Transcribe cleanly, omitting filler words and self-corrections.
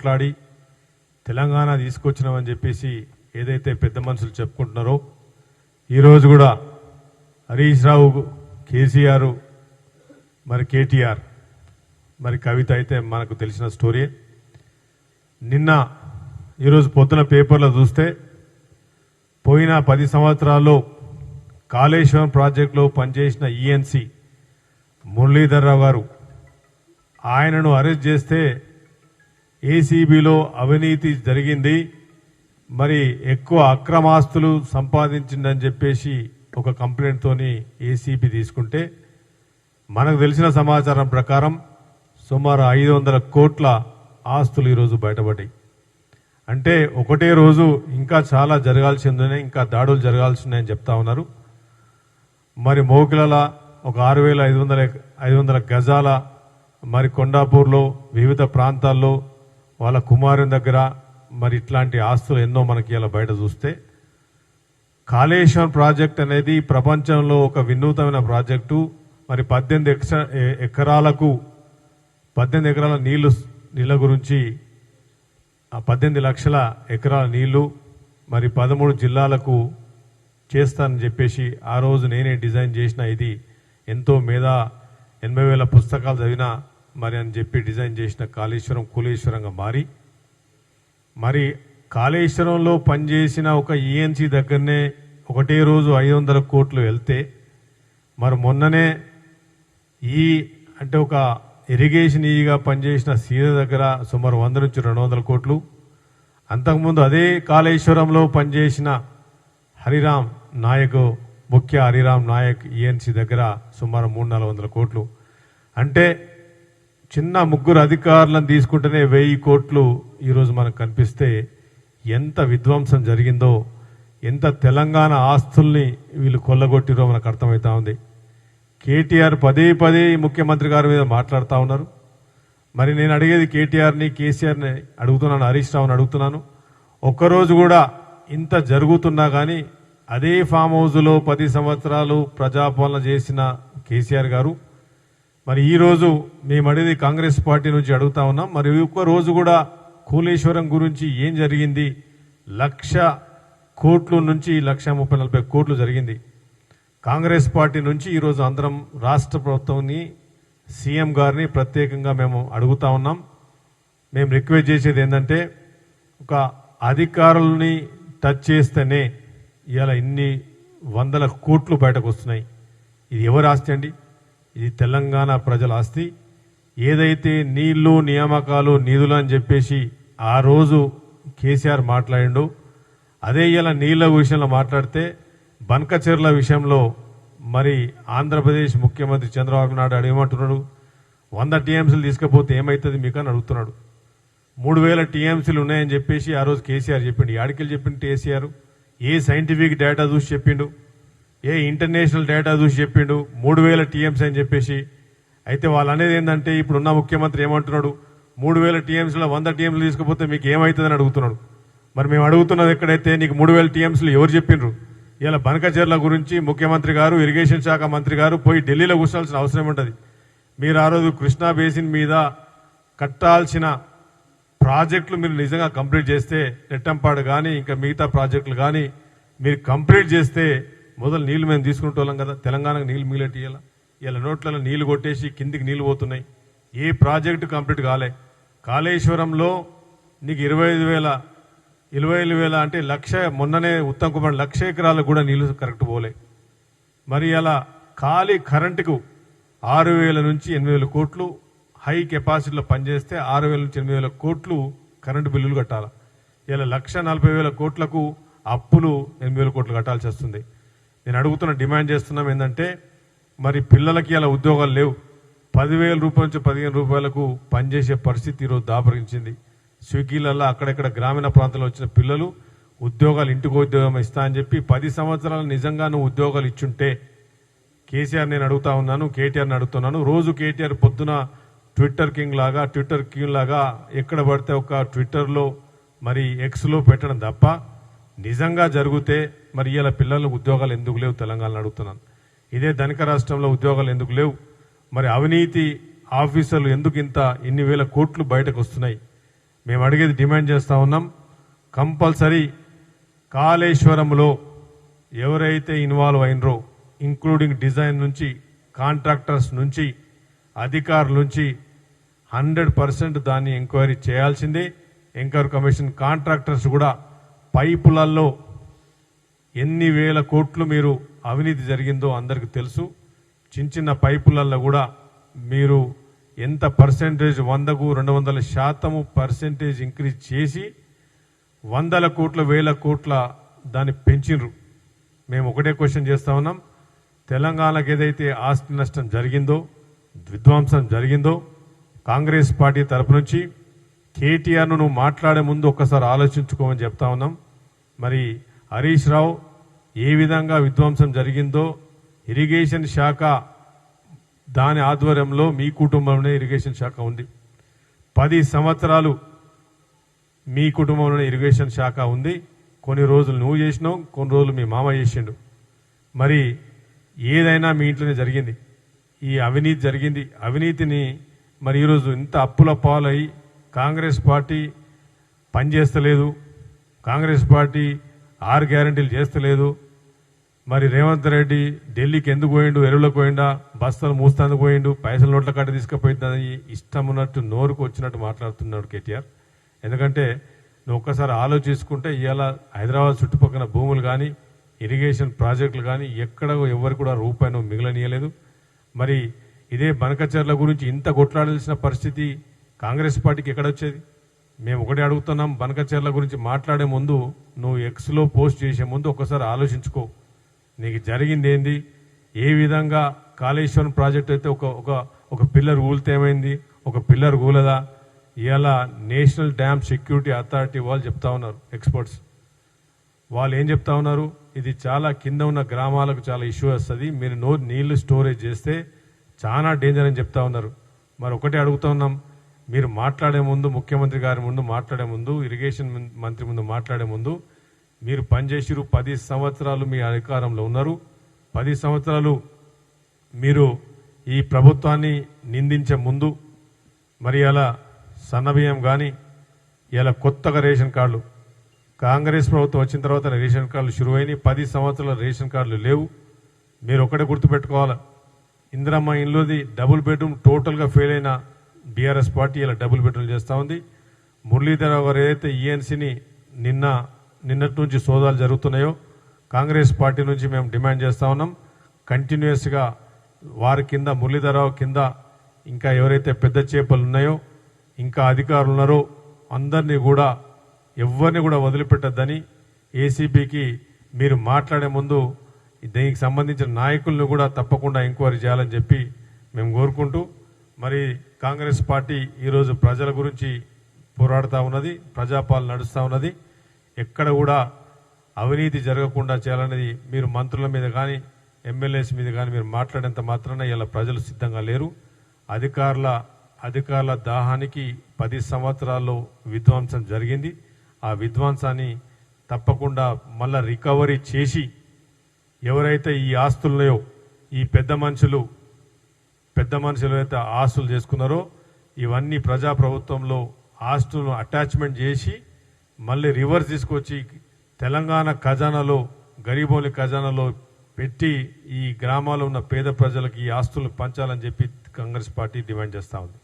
కొట్లాడి తెలంగాణ తీసుకొచ్చినామని చెప్పేసి ఏదైతే పెద్ద మనుషులు చెప్పుకుంటున్నారో ఈరోజు కూడా హరీష్ రావు, కేసీఆర్, మరి కేటీఆర్, మరి కవిత అయితే మనకు తెలిసిన స్టోరీ. నిన్న ఈరోజు పొద్దున పేపర్లో చూస్తే పోయిన 10 సంవత్సరాల్లో కాళేశ్వరం ప్రాజెక్టులో పనిచేసిన ఈఎన్సీ మురళీధర్ రావు గారు, ఆయనను అరెస్ట్ చేస్తే ఏసీబీలో అవినీతి జరిగింది, మరి ఎక్కువ అక్రమాస్తులు సంపాదించిందని చెప్పేసి ఒక కంప్లైంట్తోని ఏసీబీ తీసుకుంటే మనకు తెలిసిన సమాచారం ప్రకారం సుమారు 500 కోట్ల ఆస్తులు ఈరోజు బయటపడ్డాయి. అంటే ఒకటే రోజు ఇంకా చాలా జరగాల్సి ఉందని, ఇంకా దాడులు జరగాల్సి ఉన్నాయని చెప్తా ఉన్నారు. మరి మోకిలల ఒక 6,500 గజాల, మరి కొండాపూర్లో వివిధ ప్రాంతాల్లో వాళ్ళ కుమారుని దగ్గర మరి ఇట్లాంటి ఆస్తులు ఎన్నో మనకి ఇలా బయట చూస్తే, కాళేశ్వరం ప్రాజెక్ట్ అనేది ప్రపంచంలో ఒక వినూతమైన ప్రాజెక్టు. మరి 18 ఎకరాలకు 18 ఎకరాల నీళ్ళ గురించి 18 లక్షల ఎకరాల నీళ్లు మరి 13 జిల్లాలకు చేస్తానని చెప్పేసి ఆ రోజు నేనే డిజైన్ చేసిన, ఇది ఎంతో 80,000 పుస్తకాలు చదివినా మరి అని చెప్పి డిజైన్ చేసిన కాళేశ్వరం కూలేశ్వరంగా మారి, మరి కాళేశ్వరంలో పనిచేసిన ఒక ఈఎన్సీ దగ్గరనే ఒకటే రోజు 500 కోట్లు వెళ్తే, మరి మొన్ననే అంటే ఒక ఇరిగేషన్ ఈగా పనిచేసిన సీద దగ్గర సుమారు 100 నుంచి 200 కోట్లు, అంతకుముందు అదే కాళేశ్వరంలో పనిచేసిన హరిరామ్ నాయక్, ముఖ్య హరిరామ్ నాయక్ ఈఎన్సీ దగ్గర సుమారు 300-400 కోట్లు. అంటే చిన్న 3 అధికారులను తీసుకుంటేనే 1000 కోట్లు ఈరోజు మనకు కనిపిస్తే ఎంత విధ్వంసం జరిగిందో, ఎంత తెలంగాణ ఆస్తుల్ని వీళ్ళు కొల్లగొట్టిరో మనకు అర్థమవుతా ఉంది. కేటీఆర్ పదే ముఖ్యమంత్రి గారి మీద మాట్లాడుతూ ఉన్నారు. మరి నేను అడిగేది కేటీఆర్ని, కేసీఆర్ని అడుగుతున్నాను, హరీష్ రావుని అడుగుతున్నాను. ఒక్కరోజు కూడా ఇంత జరుగుతున్నా కానీ అదే ఫామ్ హౌస్లో 10 సంవత్సరాలు ప్రజాపాలన చేసిన కేసీఆర్ గారు, మరి ఈరోజు మేము అడిగేది కాంగ్రెస్ పార్టీ నుంచి అడుగుతా ఉన్నాం. మరి ఒక్క రోజు కూడా కూలేశ్వరం గురించి ఏం జరిగింది? 1,00,000 కోట్ల నుంచి 1,30,40 కోట్లు జరిగింది. కాంగ్రెస్ పార్టీ నుంచి ఈరోజు అందరం రాష్ట్ర ప్రభుత్వాన్ని, సీఎం గారిని ప్రత్యేకంగా మేము అడుగుతా ఉన్నాం. మేము రిక్వెస్ట్ చేసేది ఏంటంటే, ఒక అధికారుల్ని టచ్ చేస్తేనే ఇవాళ ఇన్ని 100 కోట్లు బయటకు వస్తున్నాయి. ఇది ఎవరి ఆస్తి అండి? ఇది తెలంగాణ ప్రజల ఆస్తి. ఏదైతే నీళ్లు, నియామకాలు, నిధులు అని చెప్పేసి ఆ రోజు కేసీఆర్ మాట్లాడిండు, అదే ఇలా నీళ్ల విషయంలో మాట్లాడితే బనకచెర్ల విషయంలో మరి ఆంధ్రప్రదేశ్ ముఖ్యమంత్రి చంద్రబాబు నాయుడు ఏమంటున్నాడు? 100 టీఎంసీలు తీసుకపోతే ఏమవుతుంది మీకు అని అడుగుతున్నాడు. 3,000 టీఎంసీలు ఉన్నాయని చెప్పేసి ఆ రోజు కేసీఆర్ చెప్పిండు. యాడికెళ్ళి చెప్పిండు కేసీఆర్? ఏ సైంటిఫిక్ డేటా చూసి చెప్పిండు? ఏ ఇంటర్నేషనల్ డేటా చూసి చెప్పిండు 3,000 టీఎంసీ అని చెప్పేసి? అయితే వాళ్ళు అనేది ఏంటంటే, ఇప్పుడున్న ముఖ్యమంత్రి ఏమంటున్నాడు? 3,000 టీఎంసీలో 100 టీఎంసీలు తీసుకపోతే మీకు ఏమవుతుందని అడుగుతున్నాడు. మరి మేము అడుగుతున్నది ఎక్కడైతే నీకు 3,000 టీఎంసీలు ఎవరు చెప్పిండ్రు? ఇలా బనకచెర్ల గురించి ముఖ్యమంత్రి గారు, ఇరిగేషన్ శాఖ మంత్రి గారు పోయి ఢిల్లీలో కూర్చోాల్సిన అవసరం ఉంటుంది. మీరు ఆ రోజు కృష్ణా బేసిన్ మీద కట్టాల్సిన ప్రాజెక్టులు మీరు నిజంగా కంప్లీట్ చేస్తే, నెట్టంపాడు కానీ ఇంకా మిగతా ప్రాజెక్టులు కానీ మీరు కంప్లీట్ చేస్తే మొదలు నీళ్లు మేము తీసుకుంటోళ్ళం కదా. తెలంగాణకు నీళ్లు మిగిలేటి ఇలా నోట్లలో నీళ్లు కొట్టేసి కిందికి నీళ్లు పోతున్నాయి. ఏ ప్రాజెక్టు కంప్లీట్ కాలే. కాళేశ్వరంలో నీకు 25,000 అంటే 1,00,000, మొన్ననే ఉత్తమ్ కుమార్ 1,00,000 ఎకరాలకు కూడా నీళ్లు కరెక్ట్ పోలే. మరి అలా ఖాళీ కరెంటుకు 6,000 నుంచి 8,000 కోట్లు హై కెపాసిటీలో పనిచేస్తే 6,000 నుంచి 8,000 కోట్లు కరెంటు బిల్లులు కట్టాలి. ఇలా 1,40,000 కోట్లకు అప్పులు 8,000 కోట్లు కట్టాల్సి వస్తుంది. నేను అడుగుతున్న, డిమాండ్ చేస్తున్నాం ఏంటంటే, మరి పిల్లలకి అలా ఉద్యోగాలు లేవు. 10,000 రూపాయల నుంచి 15,000 రూపాయలకు పనిచేసే పరిస్థితి ఈరోజు దాపరించింది. స్విగ్గీలలో అక్కడెక్కడ గ్రామీణ ప్రాంతాల్లో వచ్చిన పిల్లలు ఉద్యోగాలు, ఇంటికి ఉద్యోగం ఇస్తా అని చెప్పి 10 సంవత్సరాలు నిజంగా నువ్వు ఉద్యోగాలు ఇచ్చుంటే, కేసీఆర్ నేను అడుగుతా ఉన్నాను, కేటీఆర్ని అడుగుతున్నాను. రోజు కేటీఆర్ పొద్దున ట్విట్టర్ కింగ్ లాగా ఎక్కడ పడితే ఒక ట్విట్టర్లో మరి ఎక్స్లో పెట్టడం తప్ప నిజంగా జరిగితే మరి ఇలా పిల్లలకు ఉద్యోగాలు ఎందుకు లేవు తెలంగాణలో అడుగుతున్నాను. ఇదే ధనిక రాష్ట్రంలో ఉద్యోగాలు ఎందుకు లేవు? మరి అవినీతి ఆఫీసర్లు ఎందుకు ఇన్ని వేల కోట్లు బయటకు వస్తున్నాయి? మేము అడిగేది డిమాండ్ చేస్తూ ఉన్నాం, కంపల్సరీ కాళేశ్వరంలో ఎవరైతే ఇన్వాల్వ్ అయినరో ఇంక్లూడింగ్ డిజైన్ నుంచి కాంట్రాక్టర్స్ నుంచి అధికారుల నుంచి 100% దాన్ని ఎంక్వైరీ చేయాల్సిందే. ఎంక్వైరీ కమిషన్ కాంట్రాక్టర్స్ కూడా పైపులలో ఎన్ని వేల కోట్లు మీరు అవినీతి జరిగిందో అందరికీ తెలుసు. చిన్న చిన్న పైపులలో కూడా మీరు ఎంత పర్సెంటేజ్ 100కు 200% పర్సెంటేజ్ ఇంక్రీజ్ చేసి 100 కోట్ల 1000 కోట్ల దాన్ని పెంచినరు. మేము ఒకటే క్వశ్చన్ చేస్తా ఉన్నాం, తెలంగాణకు ఏదైతే ఆస్తి నష్టం జరిగిందో, విధ్వంసం జరిగిందో, కాంగ్రెస్ పార్టీ తరపు నుంచి కేటీఆర్ను నువ్వు మాట్లాడే ముందు ఒక్కసారి ఆలోచించుకోమని చెప్తా ఉన్నాం. మరి హరీష్ రావు ఏ విధంగా విధ్వంసం జరిగిందో ఇరిగేషన్ శాఖ దాని ఆధ్వర్యంలో మీ కుటుంబంలోనే ఇరిగేషన్ శాఖ ఉంది. 10 సంవత్సరాలు మీ కుటుంబంలోనే ఇరిగేషన్ శాఖ ఉంది. కొన్ని రోజులు నువ్వు చేసినావు, కొన్ని రోజులు మీ మామ చేసిండు. మరి ఏదైనా మీ ఇంట్లోనే జరిగింది, ఈ అవినీతి జరిగింది. అవినీతిని మరి ఈరోజు ఇంత అప్పుల పాలై కాంగ్రెస్ పార్టీ పనిచేస్తలేదు, కాంగ్రెస్ పార్టీ 6 గ్యారెంటీలు చేస్తలేదు. మరి రేవంత్ రెడ్డి ఢిల్లీకి ఎందుకు పోయిండు, ఎరువులకు పోయిండా, బస్తాలు మూస్తాందుకు పోయిండు, పైసలు నోట్ల కట్ట తీసుకుపోయిందని ఇష్టం ఉన్నట్టు నోరుకు వచ్చినట్టు మాట్లాడుతున్నాడు కేటీఆర్. ఎందుకంటే నువ్వు ఒక్కసారి ఆలోచించుకుంటే ఇవాళ హైదరాబాద్ చుట్టుపక్కల భూములు కానీ ఇరిగేషన్ ప్రాజెక్టులు కానీ ఎక్కడ ఎవరు కూడా రూపాయి నువ్వు మిగలనీయలేదు. మరి ఇదే బనకచర్ల గురించి ఇంత కొట్లాడాల్సిన పరిస్థితి కాంగ్రెస్ పార్టీకి ఎక్కడొచ్చేది? మేము ఒకటే అడుగుతున్నాం, బనకచర్ల గురించి మాట్లాడే ముందు నువ్వు ఎక్స్లో పోస్ట్ చేసే ముందు ఒకసారి ఆలోచించుకో, నీకు జరిగింది ఏంది, ఏ విధంగా కాళేశ్వరం ప్రాజెక్ట్ అయితే ఒక పిల్లర్ ఊలితే ఏమైంది, ఒక పిల్లర్ కూలదా? ఇవాళ నేషనల్ డ్యామ్ సెక్యూరిటీ అథారిటీ వాళ్ళు చెప్తా ఉన్నారు, ఎక్స్పర్ట్స్ వాళ్ళు ఏం చెప్తా ఉన్నారు, ఇది చాలా కింద ఉన్న గ్రామాలకు చాలా ఇష్యూ వస్తుంది, మీరు నీళ్లు స్టోరేజ్ చేస్తే చాలా డేంజర్ అని చెప్తా ఉన్నారు. మరి ఒకటే అడుగుతా ఉన్నాం, మీరు మాట్లాడే ముందు, ముఖ్యమంత్రి గారి ముందు మాట్లాడే ముందు, ఇరిగేషన్ మంత్రి ముందు మాట్లాడే ముందు మీరు పనిచేసిరు, 10 సంవత్సరాలు మీ అధికారంలో ఉన్నారు, 10 సంవత్సరాలు మీరు ఈ ప్రభుత్వాన్ని నిందించే ముందు మరి అలా సన్నబియ్యం కానీ ఇలా కొత్తగా రేషన్ కార్డులు కాంగ్రెస్ ప్రభుత్వం వచ్చిన తర్వాత రేషన్ కార్డులు షురువైనాయి. 10 సంవత్సరాల రేషన్ కార్డులు లేవు. మీరు ఒకటే గుర్తుపెట్టుకోవాలి, ఇందిరమ్మ ఇల్లుది డబుల్ బెడ్రూమ్ టోటల్గా ఫెయిల్ అయిన బీఆర్ఎస్ పార్టీ ఇలా డబుల్ బెడ్రూమ్ చేస్తూ ఉంది. మురళీధరరావు గారు ఏదైతే ఈఎన్సీని నిన్నటి నుంచి సోదాలు జరుగుతున్నాయో కాంగ్రెస్ పార్టీ నుంచి మేము డిమాండ్ చేస్తూ ఉన్నాం, కంటిన్యూస్గా వారి కింద మురళీధరరావు కింద ఇంకా ఎవరైతే పెద్ద చేపలు ఉన్నాయో ఇంకా అధికారులు ఉన్నారో అందరినీ కూడా ఎవరిని కూడా వదిలిపెట్టద్దని ఏసీబీకి మీరు మాట్లాడే ముందు దీనికి సంబంధించిన నాయకులను కూడా తప్పకుండా ఎంక్వైరీ చేయాలని చెప్పి మేము కోరుకుంటూ, మరి కాంగ్రెస్ పార్టీ ఈరోజు ప్రజల గురించి పోరాడుతూ ఉన్నది, ప్రజాపాలన నడుస్తూ ఉన్నది. ఎక్కడ కూడా అవినీతి జరగకుండా చేయాలనేది మీరు మంత్రుల మీద కానీ ఎమ్మెల్యేస్ మీద కానీ మీరు మాట్లాడేంత మాత్రాన ఇలా ప్రజలు సిద్ధంగా లేరు. అధికారుల దాహానికి 10 సంవత్సరాల్లో విధ్వంసం జరిగింది. ఆ విధ్వంసాన్ని తప్పకుండా మళ్ళా రికవరీ చేసి ఎవరైతే ఈ ఆస్తులున్నాయో ఈ పెద్ద మనుషులు అయితే ఆస్తులు చేసుకున్నారో ఇవన్నీ ప్రజాప్రభుత్వంలో ఆస్తులను అటాచ్మెంట్ చేసి మళ్ళీ రివర్స్ తీసుకొచ్చి తెలంగాణ ఖజానాలో గరీబోని ఖజానాలో పెట్టి ఈ గ్రామాల్లో ఉన్న పేద ప్రజలకు ఈ ఆస్తులను పంచాలని చెప్పి కాంగ్రెస్ పార్టీ డిమాండ్ చేస్తూ ఉంది.